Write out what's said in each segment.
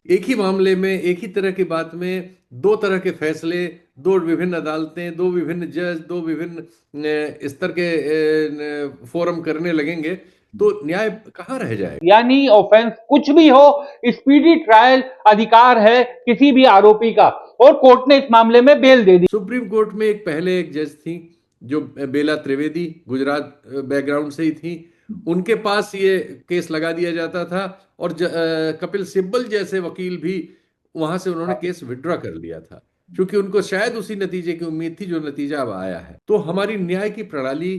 एक ही मामले में, एक ही तरह की बात में दो तरह के फैसले, दो विभिन्न अदालतें, दो विभिन्न जज, दो विभिन्न स्तर के फोरम करने लगेंगे तो न्याय कहाँ रह जाएगा? यानी ऑफेंस कुछ भी हो, स्पीडी ट्रायल अधिकार है किसी भी आरोपी का, और कोर्ट ने इस मामले में बेल दे दी। सुप्रीम कोर्ट में एक पहले एक जज थी जो बेला त्रिवेदी, गुजरात बैकग्राउंड से ही थी। उनके पास ये केस लगा दिया जाता था और कपिल सिब्बल जैसे वकील भी, वहां से उन्होंने केस विड्रॉ कर लिया था क्योंकि उनको शायद उसी नतीजे की उम्मीद थी जो नतीजा अब आया है। तो हमारी न्याय की प्रणाली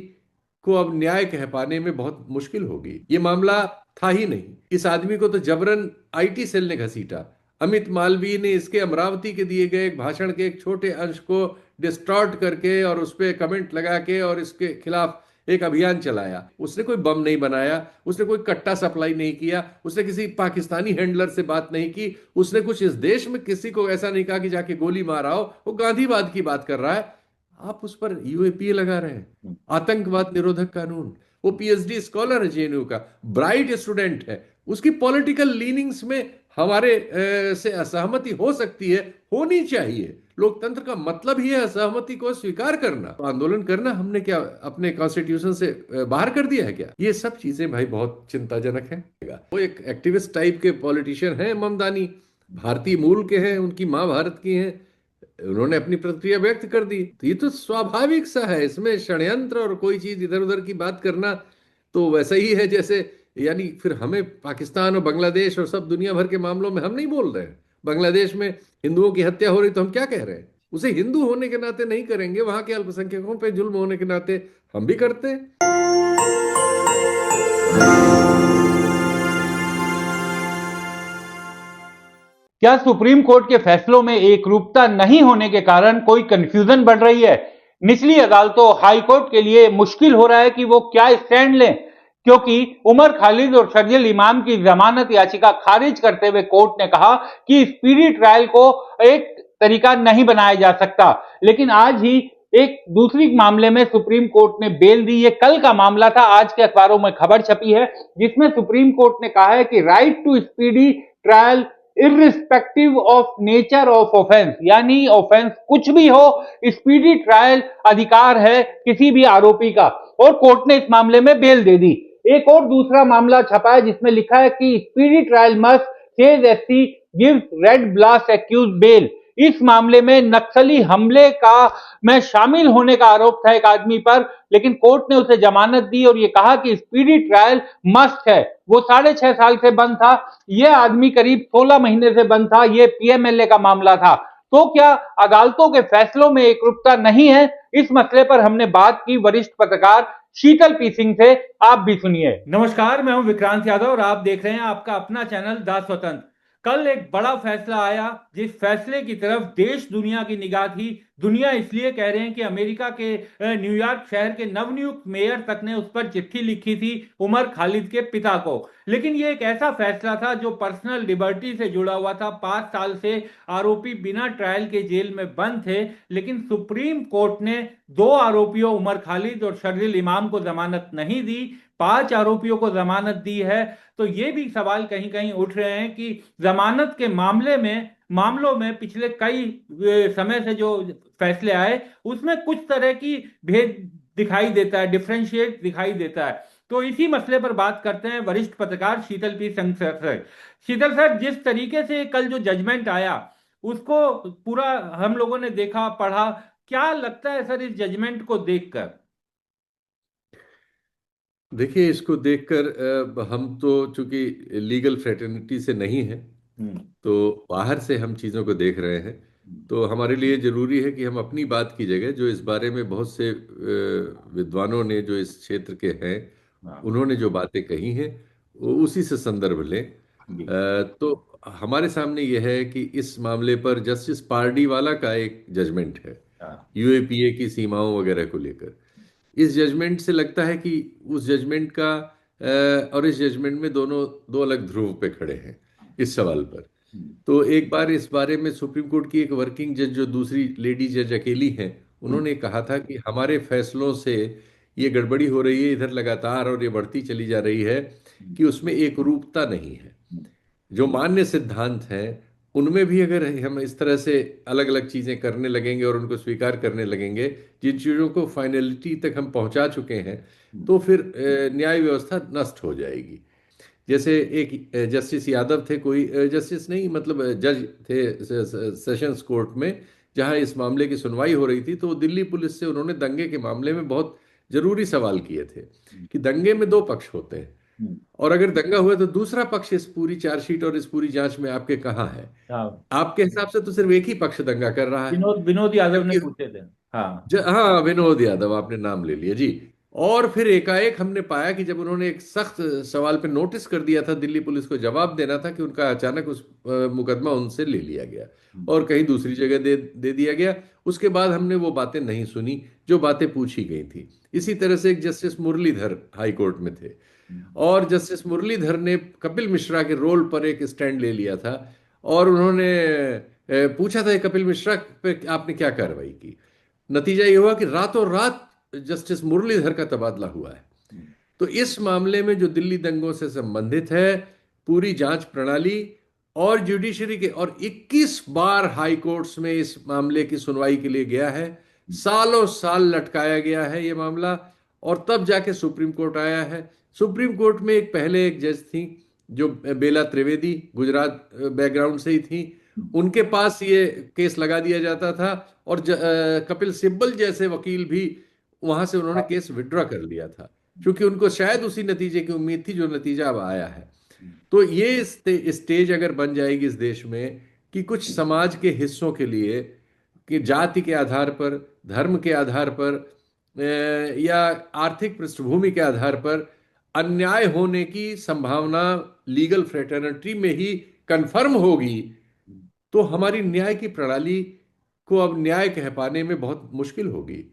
को अब न्याय कह पाने में बहुत मुश्किल होगी। ये मामला था ही नहीं, इस आदमी को तो जबरन आईटी सेल ने घसीटा। अमित मालवीय ने इसके अमरावती के दिए गए एक भाषण के एक छोटे अंश को डिस्टॉर्ट करके और उस पर कमेंट लगा के और इसके खिलाफ एक अभियान चलाया। उसने कोई बम नहीं बनाया, उसने कोई कट्टा सप्लाई नहीं किया, उसने किसी पाकिस्तानी हैंडलर से बात नहीं की, उसने कुछ इस देश में किसी को ऐसा नहीं कहा कि जाके गोली माराओ। वो गांधीवाद की बात कर रहा है, आप उस पर यूएपीए लगा रहे हैं, आतंकवाद निरोधक कानून। वो पीएचडी स्कॉलर है जेएनयू का, ब्राइट स्टूडेंट है। उसकी पॉलिटिकल लीनिंग्स में हमारे से असहमति हो सकती है, होनी चाहिए। लोकतंत्र का मतलब ही है असहमति को स्वीकार करना। तो आंदोलन करना हमने क्या अपने कॉन्स्टिट्यूशन से बाहर कर दिया है क्या? ये सब चीजें भाई बहुत चिंताजनक है। वो एक एक्टिविस्ट टाइप के पॉलिटिशियन हैं ममदानी, भारतीय मूल के हैं, उनकी माँ भारत की हैं, उन्होंने अपनी प्रतिक्रिया व्यक्त कर दी। तो ये तो स्वाभाविक सा है, इसमें षड्यंत्र और कोई चीज इधर उधर की बात करना तो वैसा ही है जैसे, यानी फिर हमें पाकिस्तान और बांग्लादेश और सब दुनिया भर के मामलों में हम नहीं बोल रहे हैं। बांग्लादेश में हिंदुओं की हत्या हो रही तो हम क्या कह रहे हैं? उसे हिंदू होने के नाते नहीं करेंगे, वहां के अल्पसंख्यकों पे जुल्म होने के नाते हम भी करते हैं। क्या सुप्रीम कोर्ट के फैसलों में एक रूपता नहीं होने के कारण कोई कंफ्यूजन बढ़ रही है? निचली अदालतों, हाई कोर्ट के लिए मुश्किल हो रहा है कि वो क्या स्टैंड लें, क्योंकि उमर खालिद और शर्जील इमाम की जमानत याचिका खारिज करते हुए कोर्ट ने कहा कि स्पीडी ट्रायल को एक तरीका नहीं बनाया जा सकता। लेकिन आज ही एक दूसरी मामले में सुप्रीम कोर्ट ने बेल दी। ये कल का मामला था, आज के अखबारों में खबर छपी है जिसमें सुप्रीम कोर्ट ने कहा है कि right to speedy trial irrespective of nature of offence, यानी ऑफेंस कुछ भी हो, स्पीडी ट्रायल अधिकार है किसी भी आरोपी का, और कोर्ट ने इस मामले में बेल दे दी। एक और दूसरा मामला छपा है जिसमें लिखा है कि speedy trial must says SC gives red blast accuse bail. इस मामले में नक्सली हमले का में शामिल होने का आरोप था एक आदमी पर, लेकिन कोर्ट ने उसे जमानत दी और यह कहा कि स्पीडी ट्रायल मस्ट है। वो 6.5 साल से बंद था, यह आदमी करीब 16 महीने से बंद था। यह पीएमएलए का मामला था। तो क्या अदालतों के फैसलों में एकरूपता नहीं है? इस मसले पर हमने बात की वरिष्ठ पत्रकार शीतल पी सिंह से। आप भी सुनिए। नमस्कार, मैं हूं विक्रांत यादव और आप देख रहे हैं आपका अपना चैनल दा स्वतंत्र। कल एक बड़ा फैसला आया, जिस फैसले की तरफ देश दुनिया की निगाह थी। दुनिया इसलिए कह रहे हैं कि अमेरिका के न्यूयॉर्क शहर के नवनियुक्त मेयर तक ने उस पर चिट्ठी लिखी थी उमर खालिद के पिता को। लेकिन यह एक ऐसा फैसला था जो पर्सनल लिबर्टी से जुड़ा हुआ था। 5 साल से आरोपी बिना ट्रायल के जेल में बंद थे, लेकिन सुप्रीम कोर्ट ने 2 आरोपियों उमर खालिद और शर्जील इमाम को जमानत नहीं दी, 5 आरोपियों को जमानत दी है। तो ये भी सवाल कहीं कहीं उठ रहे हैं कि जमानत के मामलों में पिछले कई समय से जो फैसले आए उसमें कुछ तरह की भेद दिखाई देता है, डिफरेंशिएट दिखाई देता है। तो इसी मसले पर बात करते हैं वरिष्ठ पत्रकार शीतल पी सिंह सर। शीतल सर, जिस तरीके से कल जो जजमेंट आया उसको पूरा हम लोगों ने देखा, पढ़ा, क्या लगता है सर इस जजमेंट को देखकर? देखिए, इसको देखकर हम तो चूंकि लीगल फ्रेटर्निटी से नहीं है, तो बाहर से हम चीज़ों को देख रहे हैं। तो हमारे लिए जरूरी है कि हम अपनी बात की जगह जो इस बारे में बहुत से विद्वानों ने जो इस क्षेत्र के हैं उन्होंने जो बातें कही हैं वो उसी से संदर्भ लें। तो हमारे सामने यह है कि इस मामले पर जस्टिस पारडीवाला का एक जजमेंट है यूएपीए की सीमाओं वगैरह को लेकर। इस जजमेंट से लगता है कि उस जजमेंट का और इस जजमेंट में दोनों दो अलग ध्रुव पे खड़े हैं इस सवाल पर। तो एक बार इस बारे में सुप्रीम कोर्ट की एक वर्किंग जज जो दूसरी लेडी जज अकेली हैं, उन्होंने कहा था कि हमारे फैसलों से ये गड़बड़ी हो रही है इधर लगातार और ये बढ़ती चली जा रही है कि उसमें एक रूपता नहीं है। जो मान्य सिद्धांत हैं उनमें भी अगर हम इस तरह से अलग अलग चीजें करने लगेंगे और उनको स्वीकार करने लगेंगे, जिन चीजों को फाइनलिटी तक हम पहुंचा चुके हैं, तो फिर न्याय व्यवस्था नष्ट हो जाएगी। जैसे एक जस्टिस यादव थे, कोई जस्टिस नहीं मतलब जज थे सेशंस कोर्ट में, जहां इस मामले की सुनवाई हो रही थी, तो दिल्ली पुलिस से उन्होंने दंगे के मामले में बहुत जरूरी सवाल किए थे कि दंगे में दो पक्ष होते हैं, और अगर दंगा हुआ तो दूसरा पक्ष इस पूरी चार्जशीट और इस पूरी जांच में आपके कहाँ है? हाँ, आपके हिसाब से तो सिर्फ एक ही पक्ष दंगा कर रहा है। विनोद विनोद यादव ने जबकि पूछे थे। हाँ। हाँ, विनोद यादव, आपने नाम ले लिया जी। और फिर एकाएक हमने पाया कि जब उन्होंने एक सख्त सवाल पे नोटिस कर दिया था, दिल्ली पुलिस को जवाब देना था, कि उनका अचानक उस मुकदमा उनसे ले लिया गया और कहीं दूसरी जगह दे दे दिया गया। उसके बाद हमने वो बातें नहीं सुनी जो बातें पूछी गई थी। इसी तरह से एक जस्टिस मुरलीधर हाई कोर्ट में थे, और जस्टिस मुरलीधर ने कपिल मिश्रा के रोल पर एक स्टैंड ले लिया था, और उन्होंने पूछा था कपिल मिश्रा पे आपने क्या कार्रवाई की। नतीजा ये हुआ कि रातों रात जस्टिस मुरलीधर का तबादला हुआ है। तो इस मामले में जो दिल्ली दंगों से संबंधित है, पूरी जांच प्रणाली और जुडिशरी के, और 21 बार हाई कोर्ट्स में इस मामले की सुनवाई के लिए गया है, सालों साल लटकाया गया है ये मामला, और तब जाके सुप्रीम कोर्ट आया है। सुप्रीम कोर्ट में पहले एक जज थी जो बेला त्रिवेदी, गुजरात बैकग्राउंड से ही थी, उनके पास ये केस लगा दिया जाता था, और कपिल सिब्बल जैसे वकील भी, वहां से उन्होंने केस विड्रॉ कर लिया था, क्योंकि उनको शायद उसी नतीजे की उम्मीद थी जो नतीजा अब आया है। तो ये स्टेज अगर बन जाएगी इस देश में कि कुछ समाज के हिस्सों के लिए, कि जाति के आधार पर, धर्म के आधार पर, या आर्थिक पृष्ठभूमि के आधार पर अन्याय होने की संभावना लीगल फ्रेटर्निटी में ही कंफर्म होगी, तो हमारी न्याय की प्रणाली को अब न्याय कह पाने में बहुत मुश्किल होगी।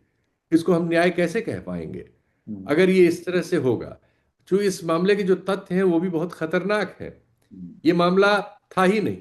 इसको हम न्याय कैसे कह पाएंगे अगर ये इस तरह से होगा? जो इस मामले के जो तथ्य हैं वो भी बहुत खतरनाक है। ये मामला था ही नहीं,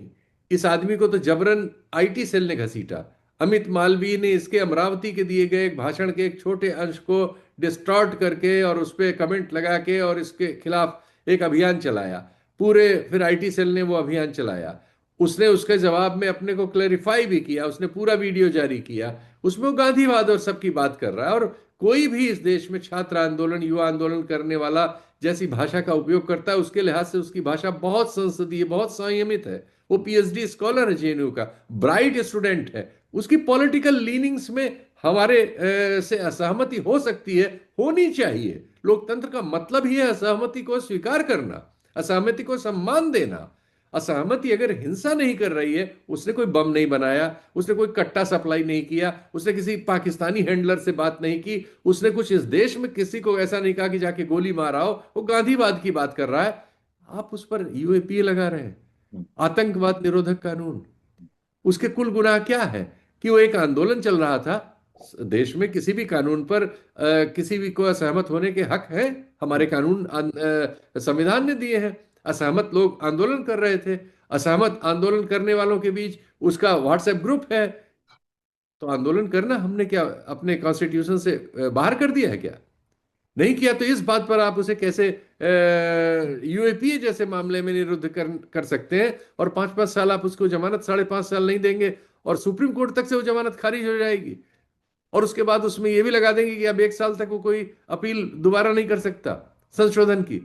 इस आदमी को तो जबरन आईटी सेल ने घसीटा। अमित मालवीय ने इसके अमरावती के दिए गए एक भाषण के एक छोटे अंश को डिस्टॉर्ट करके और उस पर कमेंट लगा के और इसके खिलाफ एक अभियान चलाया। पूरे फिर आईटी सेल ने वो अभियान चलाया। उसने उसके जवाब में अपने को क्लैरिफाई भी किया, उसने पूरा वीडियो जारी किया, उसमें वो गांधीवाद और सबकी बात कर रहा है। और कोई भी इस देश में छात्र आंदोलन, युवा आंदोलन करने वाला जैसी भाषा का उपयोग करता है, उसके लिहाज से उसकी भाषा बहुत संसदीय, बहुत संयमित है। वो पीएचडी स्कॉलर है, जेएनयू का ब्राइट स्टूडेंट है। उसकी पॉलिटिकल लीनिंग्स में हमारे से असहमति हो सकती है, होनी चाहिए। लोकतंत्र का मतलब ही है असहमति को स्वीकार करना, असहमति को सम्मान देना। असहमति अगर हिंसा नहीं कर रही है, उसने कोई बम नहीं बनाया, उसने कोई कट्टा सप्लाई नहीं किया, उसने किसी पाकिस्तानी हैंडलर से बात नहीं की, उसने कुछ इस देश में किसी को ऐसा नहीं कहा कि जाके गोली मारा हो, वो गांधीवाद की बात कर रहा है, आप उस पर यूएपीए लगा रहे हैं, आतंकवाद निरोधक कानून। उसके कुल गुनाह क्या है कि वो एक आंदोलन चल रहा था देश में, किसी भी कानून पर किसी भी को असहमत होने के हक है, हमारे कानून संविधान ने दिए हैं। असहमत लोग आंदोलन कर रहे थे, असहमत आंदोलन करने वालों के बीच उसका व्हाट्सएप ग्रुप है, तो आंदोलन करना हमने क्या अपने कॉन्स्टिट्यूशन से बाहर कर दिया है क्या? नहीं किया। तो इस बात पर आप उसे कैसे यूएपीए जैसे मामले में निरुद्ध कर सकते हैं, और 5-5 साल आप उसको जमानत, 5.5 साल नहीं देंगे, और सुप्रीम कोर्ट तक से वो जमानत खारिज हो जाएगी, और उसके बाद उसमें ये भी लगा देंगे कि अब 1 साल तक वो कोई अपील दोबारा नहीं कर सकता संशोधन की।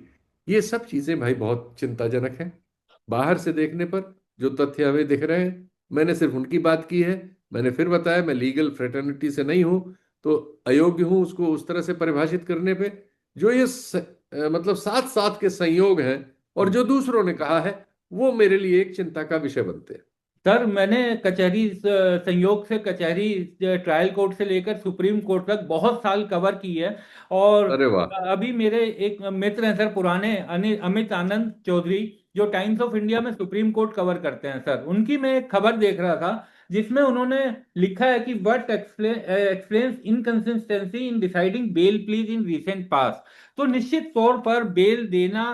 ये सब चीजें भाई बहुत चिंताजनक है बाहर से देखने पर। जो तथ्य हमें दिख रहे हैं, मैंने सिर्फ उनकी बात की है। मैंने फिर बताया, मैं लीगल फ्रेटर्निटी से नहीं हूं, तो अयोग्य हूं उसको उस तरह से परिभाषित करने पे। जो ये मतलब साथ साथ के संयोग हैं, और जो दूसरों ने कहा है, वो मेरे लिए एक चिंता का विषय बनते हैं। सर, मैंने कचहरी संयोग से कचहरी ट्रायल कोर्ट से लेकर सुप्रीम कोर्ट तक बहुत साल कवर की है। और अरे वाह। अभी मेरे एक मित्र हैं सर, पुराने, अमित आनंद चौधरी, जो टाइम्स ऑफ इंडिया में सुप्रीम कोर्ट कवर करते हैं सर। उनकी मैं एक खबर देख रहा था जिसमें उन्होंने लिखा है कि what explains inconsistency in deciding bail pleas in recent past. तो निश्चित तौर पर बेल देना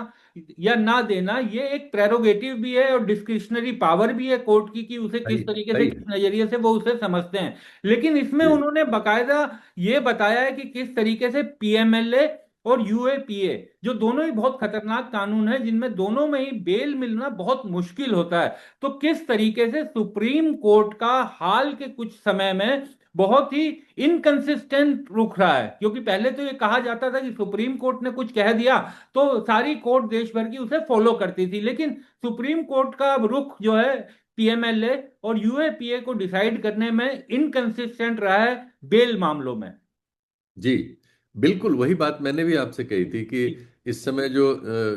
या ना देना ये एक प्रेरोगेटिव भी है और डिस्क्रिशनरी पावर भी है कोर्ट की, कि उसे सही किस तरीके से, सही किस नजरिए से वो उसे समझते हैं। लेकिन इसमें जी। उन्होंने बकायदा ये बताया है कि किस तरीके से पीएमएलए और यूएपीए, जो दोनों ही बहुत खतरनाक कानून है, जिनमें दोनों में ही बेल मिलना बहुत मुश्किल होता है। तो किस तरीके से सुप्रीम कोर्ट का हाल के कुछ समय में बहुत ही इनकंसिस्टेंट रुख रहा है, क्योंकि पहले तो ये कहा जाता था कि सुप्रीम कोर्ट ने कुछ कह दिया तो सारी कोर्ट देश भर की उसे फॉलो करती थी, लेकिन सुप्रीम कोर्ट का रुख जो है पीएमएलए और यूएपीए को डिसाइड करने में इनकंसिस्टेंट रहा है बेल मामलों में। जी, बिल्कुल वही बात मैंने भी आपसे कही थी कि इस समय जो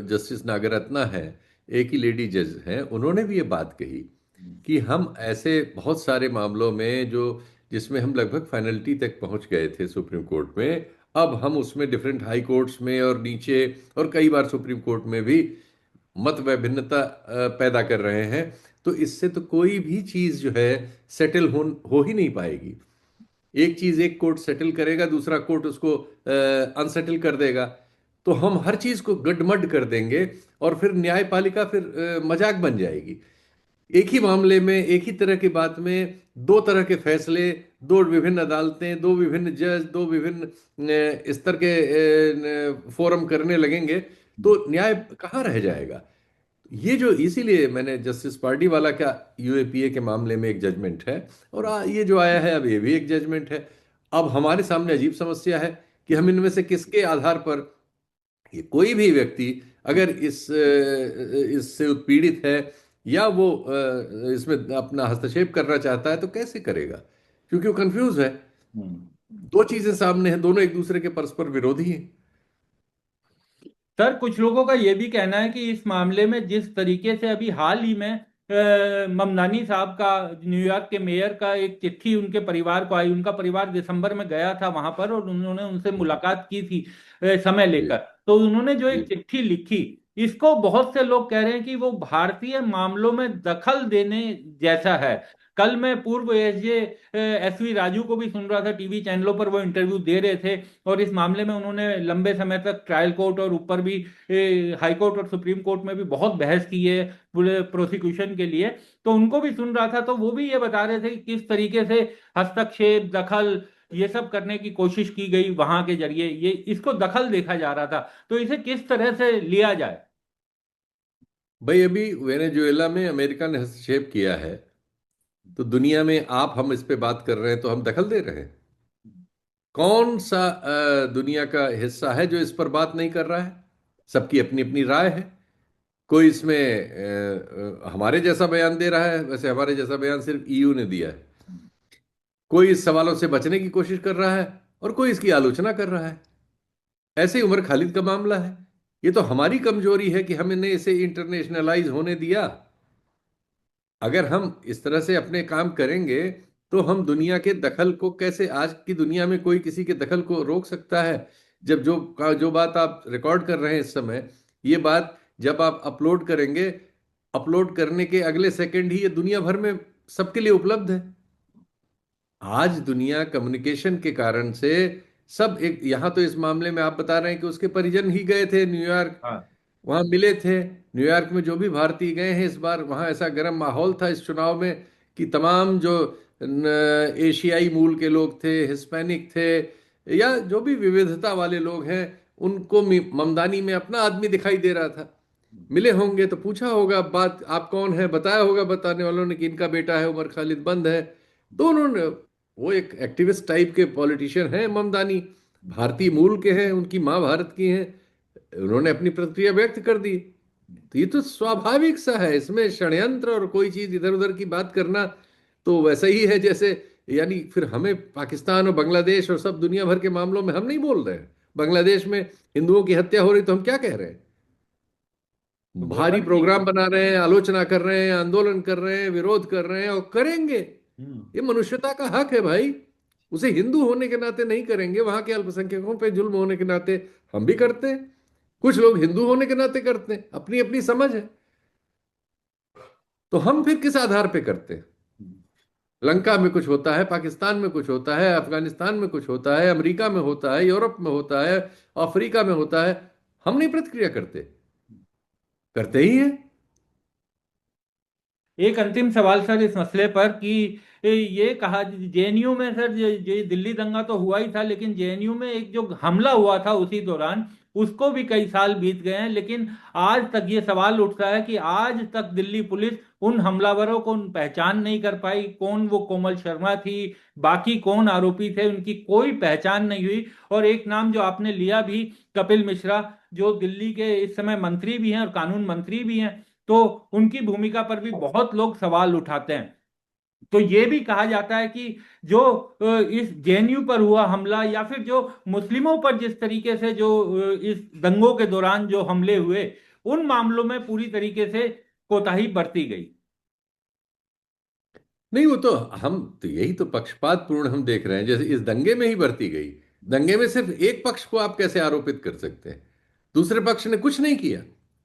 जस्टिस नागरत्ना है, एक ही लेडी जज हैं, उन्होंने भी ये बात कही कि हम ऐसे बहुत सारे मामलों में जो जिसमें हम लगभग फाइनलिटी तक पहुंच गए थे सुप्रीम कोर्ट में, अब हम उसमें डिफरेंट हाई कोर्ट्स में और नीचे और कई बार सुप्रीम कोर्ट में भी मत भिन्नता पैदा कर रहे हैं। तो इससे तो कोई भी चीज जो है सेटल हो ही नहीं पाएगी। एक चीज एक कोर्ट सेटल करेगा, दूसरा कोर्ट उसको अनसेटल कर देगा, तो हम हर चीज को गडमड कर देंगे और फिर न्यायपालिका फिर मजाक बन जाएगी। एक ही मामले में एक ही तरह की बात में दो तरह के फैसले, दो विभिन्न अदालतें, दो विभिन्न जज, दो विभिन्न स्तर के फोरम करने लगेंगे तो न्याय कहाँ रह जाएगा। ये जो इसीलिए मैंने जस्टिस पार्टी वाला का यूएपीए के मामले में एक जजमेंट है, और ये जो आया है अब ये भी एक जजमेंट है। अब हमारे सामने अजीब समस्या है कि हम इनमें से किसके आधार पर, ये कोई भी व्यक्ति अगर इससे उत्पीड़ित है या वो इसमें अपना हस्तक्षेप करना चाहता है तो कैसे करेगा, क्योंकि वो कंफ्यूज है। दो चीजें सामने हैं, दोनों एक दूसरे के परस्पर विरोधी हैं। सर, कुछ लोगों का यह भी कहना है कि इस मामले में जिस तरीके से अभी हाल ही में ममदानी साहब का, न्यूयॉर्क के मेयर का एक चिट्ठी उनके परिवार को आई, उनका परिवार दिसंबर में गया था वहां पर और उन्होंने उनसे मुलाकात की थी समय जी। लेकर। तो उन्होंने जो जी। एक चिट्ठी लिखी, इसको बहुत से लोग कह रहे हैं कि वो भारतीय मामलों में दखल देने जैसा है। कल मैं पूर्व एसजे एसवी राजू को भी सुन रहा था, टीवी चैनलों पर वो इंटरव्यू दे रहे थे और इस मामले में उन्होंने लंबे समय तक ट्रायल कोर्ट और ऊपर भी हाई कोर्ट और सुप्रीम कोर्ट में भी बहुत बहस की है पूरे प्रोसिक्यूशन के लिए। तो उनको भी सुन रहा था, तो वो भी ये बता रहे थे कि किस तरीके से हस्तक्षेप, दखल, ये सब करने की कोशिश की गई वहां के जरिए, ये इसको दखल देखा जा रहा था। तो इसे किस तरह से लिया जाए? भाई अभी वेनेजुएला में अमेरिका ने हस्तक्षेप किया है, तो दुनिया में आप हम इस पे बात कर रहे हैं तो हम दखल दे रहे हैं। कौन सा दुनिया का हिस्सा है जो इस पर बात नहीं कर रहा है? सबकी अपनी अपनी राय है। कोई इसमें हमारे जैसा बयान दे रहा है, वैसे हमारे जैसा बयान सिर्फ ईयू ने दिया है। कोई इस सवालों से बचने की कोशिश कर रहा है और कोई इसकी आलोचना कर रहा है। ऐसे ही उमर खालिद का मामला है। ये तो हमारी कमजोरी है कि हमने इसे इंटरनेशनलाइज होने दिया। अगर हम इस तरह से अपने काम करेंगे तो हम दुनिया के दखल को कैसे, आज की दुनिया में कोई किसी के दखल को रोक सकता है? जब जो बात आप रिकॉर्ड कर रहे हैं इस समय, ये बात जब आप अपलोड करेंगे, अपलोड करने के अगले सेकंड ही ये दुनिया भर में सबके लिए उपलब्ध है। आज दुनिया कम्युनिकेशन के कारण से सब एक, यहां तो इस मामले में आप बता रहे हैं कि उसके परिजन ही गए थे न्यूयॉर्क, हाँ। वहां मिले थे। न्यूयॉर्क में जो भी भारतीय गए हैं इस बार, वहां ऐसा गर्म माहौल था इस चुनाव में कि तमाम जो एशियाई मूल के लोग थे, हिस्पैनिक थे, या जो भी विविधता वाले लोग हैं, उनको ममदानी में अपना आदमी दिखाई दे रहा था। मिले होंगे तो पूछा होगा बात, आप कौन है, बताया होगा बताने वालों ने कि इनका बेटा है उमर खालिद बंद है। तो उन्होंने, वो एक एक्टिविस्ट टाइप के पॉलिटिशियन हैं ममदानी, भारतीय मूल के हैं, उनकी माँ भारत की हैं, उन्होंने अपनी प्रतिक्रिया व्यक्त कर दी। तो ये तो स्वाभाविक सा है, इसमें षड्यंत्र और कोई चीज इधर उधर की बात करना तो वैसा ही है जैसे, यानी फिर हमें पाकिस्तान और बांग्लादेश और सब दुनिया भर के मामलों में हम नहीं बोल रहे हैं। बांग्लादेश में हिंदुओं की हत्या हो रही तो हम क्या कह रहे हैं? तो बोलना भारी भी नहीं। प्रोग्राम बना रहे हैं, आलोचना कर रहे हैं, आंदोलन कर रहे हैं, विरोध कर रहे हैं और करेंगे। हम्म। ये मनुष्यता का हक है भाई। उसे हिंदू होने के नाते नहीं करेंगे, वहां के अल्पसंख्यकों पे जुल्म होने के नाते हम भी करते हैं। कुछ लोग हिंदू होने के नाते करते हैं, अपनी अपनी समझ है। तो हम फिर किस आधार पे करते हैं? लंका में कुछ होता है, पाकिस्तान में कुछ होता है, अफगानिस्तान में कुछ होता है, अमेरिका में होता है, यूरोप में होता है, अफ्रीका में होता है, हम नहीं प्रतिक्रिया करते? करते ही हैं। एक अंतिम सवाल सर इस मसले पर कि ये कहा जेएनयू में सर, ये दिल्ली दंगा तो हुआ ही था, लेकिन जेएनयू में एक जो हमला हुआ था उसी दौरान, उसको भी कई साल बीत गए हैं, लेकिन आज तक ये सवाल उठ रहा है कि आज तक दिल्ली पुलिस उन हमलावरों को पहचान नहीं कर पाई, कौन वो कोमल शर्मा थी, बाकी कौन आरोपी थे, उनकी कोई पहचान नहीं हुई। और एक नाम जो आपने लिया भी, कपिल मिश्रा, जो दिल्ली के इस समय मंत्री भी हैं और कानून मंत्री भी हैं, तो उनकी भूमिका पर भी बहुत लोग सवाल उठाते हैं। तो ये भी कहा जाता है कि जो इस जेएनयू पर हुआ हमला, या फिर जो मुस्लिमों पर जिस तरीके से जो इस दंगों के दौरान जो हमले हुए, उन मामलों में पूरी तरीके से कोताही बरती गई। नहीं, वो तो हम तो यही तो पक्षपात पूर्ण हम देख रहे हैं, जैसे इस दंगे में ही बरती गई। दंगे में सिर्फ एक पक्ष को आप कैसे आरोपित कर सकते हैं? दूसरे पक्ष ने कुछ नहीं किया।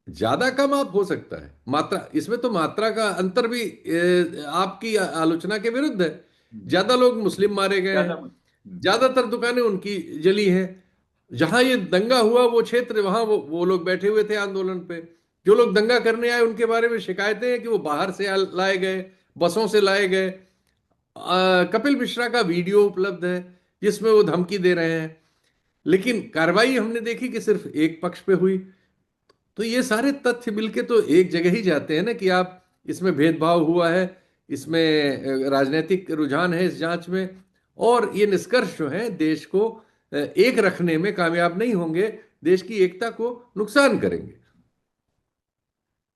ज्यादा कम आप हो सकता है मात्रा, इसमें तो मात्रा का अंतर भी आपकी आलोचना के विरुद्ध है। ज्यादा लोग मुस्लिम मारे गए हैं, ज्यादा। ज्यादातर दुकानें उनकी जली हैं। जहां ये दंगा हुआ वो क्षेत्र, वहां वो लोग बैठे हुए थे आंदोलन पे। जो लोग दंगा करने आए उनके बारे में शिकायतें हैं कि वो बाहर से लाए गए, बसों से लाए गए। कपिल मिश्रा का वीडियो उपलब्ध है जिसमें वो धमकी दे रहे हैं, लेकिन कार्रवाई हमने देखी कि सिर्फ एक पक्ष पे हुई। तो ये सारे तथ्य मिलके तो एक जगह ही जाते हैं ना कि आप इसमें भेदभाव हुआ है, इसमें राजनीतिक रुझान है इस जांच में, और ये निष्कर्ष जो है देश को एक रखने में कामयाब नहीं होंगे, देश की एकता को नुकसान करेंगे।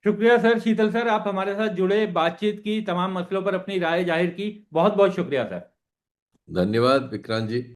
शुक्रिया सर, शीतल सर, आप हमारे साथ जुड़े, बातचीत की, तमाम मसलों पर अपनी राय जाहिर की, बहुत बहुत शुक्रिया सर। धन्यवाद विक्रांत जी।